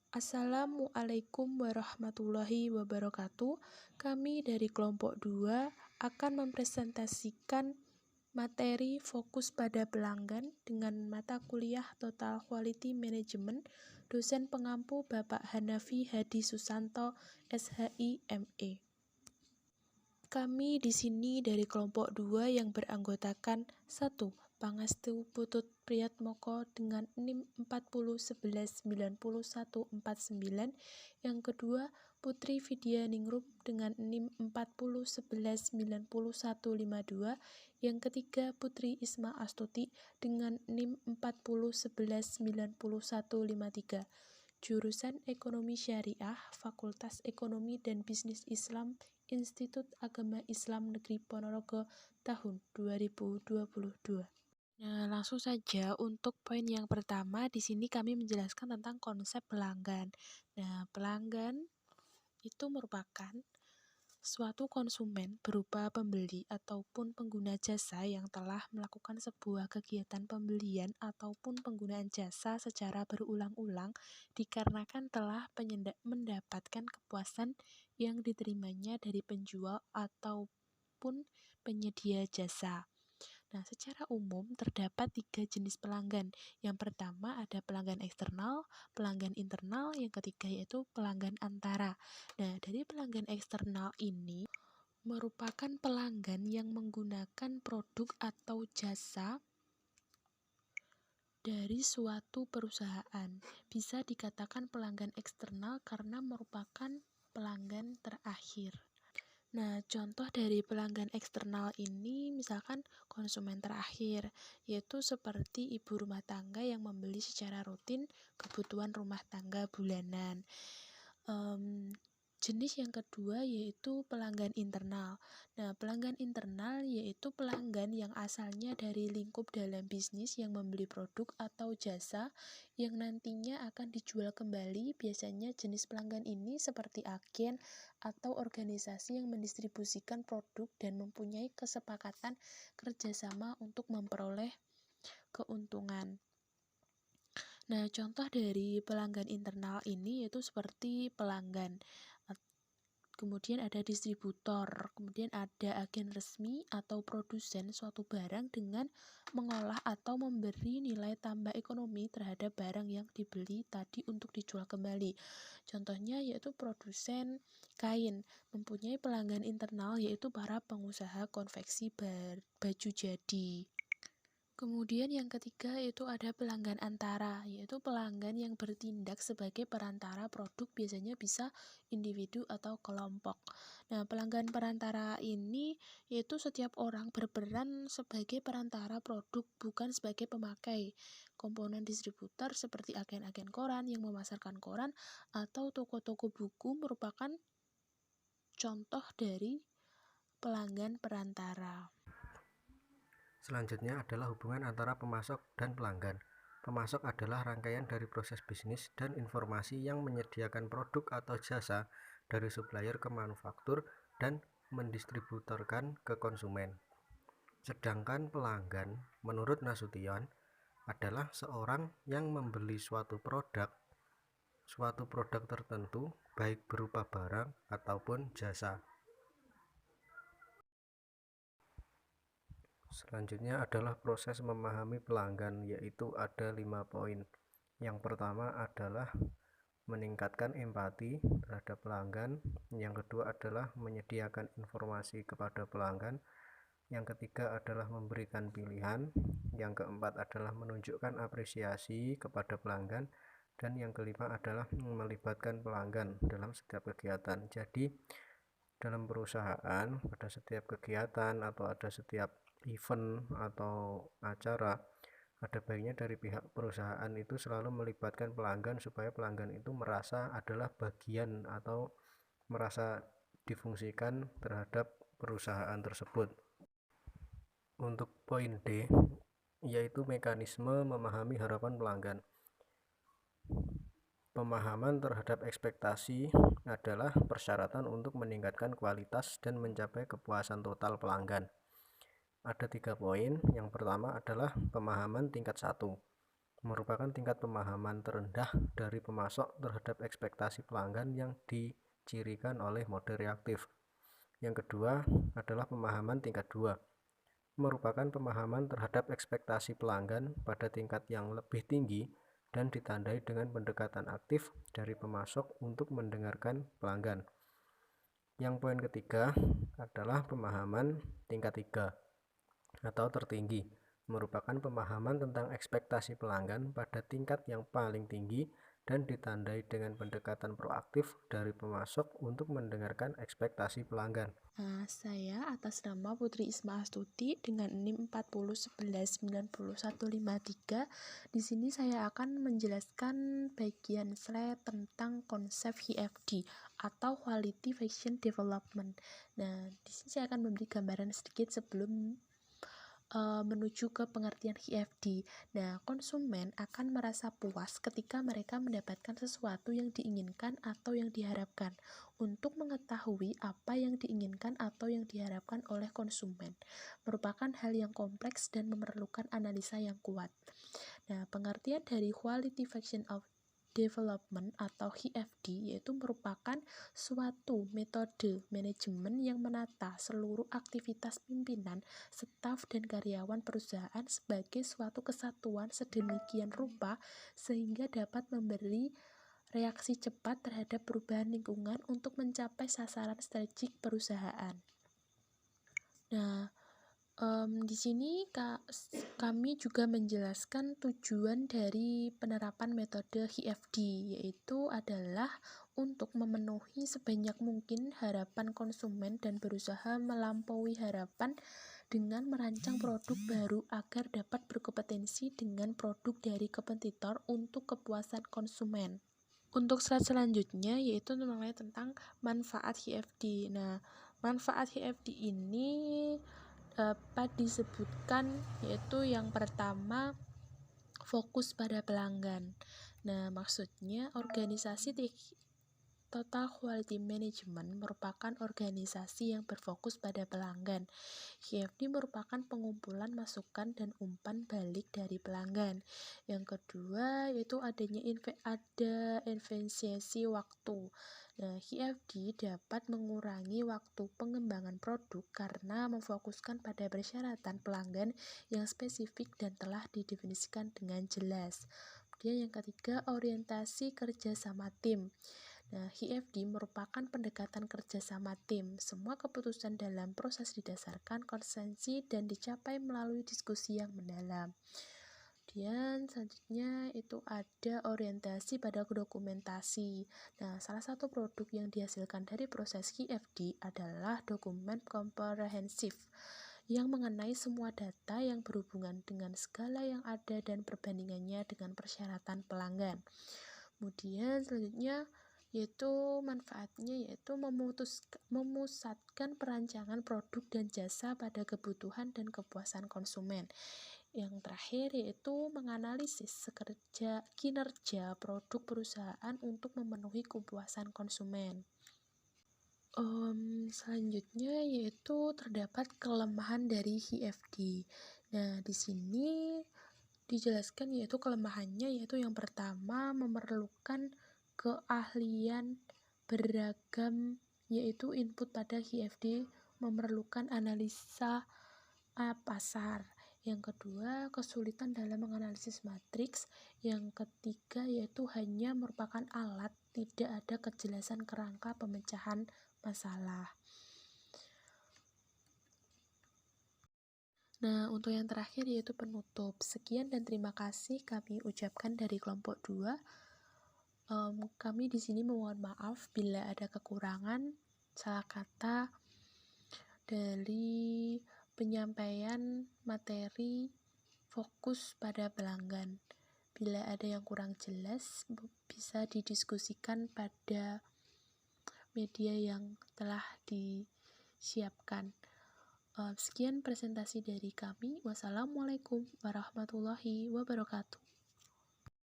Assalamualaikum warahmatullahi wabarakatuh. Kami dari kelompok 2 akan mempresentasikan materi fokus pada pelanggan dengan mata kuliah Total Quality Management, dosen pengampu Bapak Hanafi Hadi Susanto, SHI ME. Kami di sini dari kelompok 2 yang beranggotakan 1. Pangestu Putut Priyatmoko dengan NIM 40119149. Yang kedua, Putri Vidya Ningrum dengan NIM 40119152. Yang ketiga, Putri Isma Astuti dengan NIM 40119153. Jurusan Ekonomi Syariah, Fakultas Ekonomi dan Bisnis Islam, Institut Agama Islam Negeri Ponorogo tahun 2022. Nah, langsung saja untuk poin yang pertama, di sini kami menjelaskan tentang konsep pelanggan. Nah, pelanggan itu merupakan suatu konsumen berupa pembeli ataupun pengguna jasa yang telah melakukan sebuah kegiatan pembelian ataupun penggunaan jasa secara berulang-ulang dikarenakan telah mendapatkan kepuasan yang diterimanya dari penjual ataupun penyedia jasa. Nah, secara umum terdapat 3 jenis pelanggan. Yang pertama ada pelanggan eksternal, pelanggan internal, yang ketiga yaitu pelanggan antara. Nah, dari pelanggan eksternal ini merupakan pelanggan yang menggunakan produk atau jasa dari suatu perusahaan. Bisa dikatakan pelanggan eksternal karena merupakan pelanggan terakhir. Nah, contoh dari pelanggan eksternal ini misalkan konsumen terakhir, yaitu seperti ibu rumah tangga yang membeli secara rutin kebutuhan rumah tangga bulanan. Jenis yang kedua yaitu pelanggan internal. Nah, pelanggan internal yaitu pelanggan yang asalnya dari lingkup dalam bisnis yang membeli produk atau jasa yang nantinya akan dijual kembali. Biasanya jenis pelanggan ini seperti agen atau organisasi yang mendistribusikan produk dan mempunyai kesepakatan kerjasama untuk memperoleh keuntungan. Nah, contoh dari pelanggan internal ini yaitu seperti pelanggan, kemudian ada distributor, kemudian ada agen resmi atau produsen suatu barang dengan mengolah atau memberi nilai tambah ekonomi terhadap barang yang dibeli tadi untuk dijual kembali. Contohnya yaitu produsen kain, mempunyai pelanggan internal yaitu para pengusaha konveksi baju jadi. Kemudian yang ketiga itu ada pelanggan antara, yaitu pelanggan yang bertindak sebagai perantara produk, biasanya bisa individu atau kelompok. Nah, pelanggan perantara ini yaitu setiap orang berperan sebagai perantara produk, bukan sebagai pemakai. Komponen distributor seperti agen-agen koran yang memasarkan koran atau toko-toko buku merupakan contoh dari pelanggan perantara. Selanjutnya adalah hubungan antara pemasok dan pelanggan. Pemasok adalah rangkaian dari proses bisnis dan informasi yang menyediakan produk atau jasa dari supplier ke manufaktur dan mendistributorkan ke konsumen. Sedangkan pelanggan, menurut Nasution, adalah seorang yang membeli suatu produk tertentu, baik berupa barang ataupun jasa. Selanjutnya adalah proses memahami pelanggan, yaitu ada 5 poin. Yang pertama adalah meningkatkan empati terhadap pelanggan. Yang kedua adalah menyediakan informasi kepada pelanggan. Yang ketiga adalah memberikan pilihan. Yang keempat adalah menunjukkan apresiasi kepada pelanggan. Dan yang kelima adalah melibatkan pelanggan dalam setiap kegiatan. Jadi dalam perusahaan pada setiap kegiatan atau ada setiap event atau acara, ada baiknya dari pihak perusahaan itu selalu melibatkan pelanggan supaya pelanggan itu merasa adalah bagian atau merasa difungsikan terhadap perusahaan tersebut. Untuk poin D, yaitu mekanisme memahami harapan pelanggan. Pemahaman terhadap ekspektasi adalah persyaratan untuk meningkatkan kualitas dan mencapai kepuasan total pelanggan. Ada 3 poin. Yang pertama adalah pemahaman tingkat 1. merupakan tingkat pemahaman terendah dari pemasok terhadap ekspektasi pelanggan yang dicirikan oleh mode reaktif. Yang kedua adalah pemahaman tingkat 2, merupakan pemahaman terhadap ekspektasi pelanggan pada tingkat yang lebih tinggi dan ditandai dengan pendekatan aktif dari pemasok untuk mendengarkan pelanggan. Yang poin ketiga adalah pemahaman tingkat 3 atau tertinggi, merupakan pemahaman tentang ekspektasi pelanggan pada tingkat yang paling tinggi dan ditandai dengan pendekatan proaktif dari pemasok untuk mendengarkan ekspektasi pelanggan. Nah, saya atas nama Putri Isma Astuti dengan NIM 40119153. Di sini saya akan menjelaskan bagian slide tentang konsep HFD atau Quality Function Development. Nah, di sini saya akan memberi gambaran sedikit sebelum menuju ke pengertian HFD. Nah, konsumen akan merasa puas ketika mereka mendapatkan sesuatu yang diinginkan atau yang diharapkan. Untuk mengetahui apa yang diinginkan atau yang diharapkan oleh konsumen merupakan hal yang kompleks dan memerlukan analisa yang kuat. Nah, pengertian dari Quality Function of Development atau QFD yaitu merupakan suatu metode manajemen yang menata seluruh aktivitas pimpinan, staf, dan karyawan perusahaan sebagai suatu kesatuan sedemikian rupa sehingga dapat memberi reaksi cepat terhadap perubahan lingkungan untuk mencapai sasaran strategik perusahaan. Nah, di sini kami juga menjelaskan tujuan dari penerapan metode HFD, yaitu adalah untuk memenuhi sebanyak mungkin harapan konsumen dan berusaha melampaui harapan dengan merancang produk baru agar dapat berkompetensi dengan produk dari kompetitor untuk kepuasan konsumen. Untuk slide selanjutnya yaitu mengenai tentang manfaat HFD. Nah, manfaat HFD ini dapat disebutkan yaitu yang pertama fokus pada pelanggan. Nah, maksudnya organisasi Total Quality Management merupakan organisasi yang berfokus pada pelanggan. QFD merupakan pengumpulan masukan dan umpan balik dari pelanggan. Yang kedua yaitu ada efisiensi waktu. Nah, QFD dapat mengurangi waktu pengembangan produk karena memfokuskan pada persyaratan pelanggan yang spesifik dan telah didefinisikan dengan jelas. Kemudian yang ketiga, orientasi kerja sama tim. Nah, HFD merupakan pendekatan kerjasama tim. Semua keputusan dalam proses didasarkan konsensi dan dicapai melalui diskusi yang mendalam. Kemudian selanjutnya itu ada orientasi pada dokumentasi. Nah, salah satu produk yang dihasilkan dari proses HFD adalah dokumen komprehensif yang mengenai semua data yang berhubungan dengan skala yang ada dan perbandingannya dengan persyaratan pelanggan. Kemudian selanjutnya yaitu manfaatnya yaitu memusatkan perancangan produk dan jasa pada kebutuhan dan kepuasan konsumen. Yang terakhir yaitu menganalisis kinerja produk perusahaan untuk memenuhi kepuasan konsumen. Selanjutnya yaitu terdapat kelemahan dari HFD. Nah, di sini dijelaskan yaitu kelemahannya yaitu yang pertama memerlukan keahlian beragam yaitu input pada HFD memerlukan analisa pasar. Yang kedua, kesulitan dalam menganalisis matriks. Yang ketiga yaitu hanya merupakan alat, tidak ada kejelasan kerangka pemecahan masalah. Nah, untuk yang terakhir yaitu penutup. Sekian dan terima kasih kami ucapkan dari kelompok 2. Kami di sini mohon maaf bila ada kekurangan, salah kata dari penyampaian materi fokus pada pelanggan. Bila ada yang kurang jelas, bisa didiskusikan pada media yang telah disiapkan. Sekian presentasi dari kami. Wassalamualaikum warahmatullahi wabarakatuh.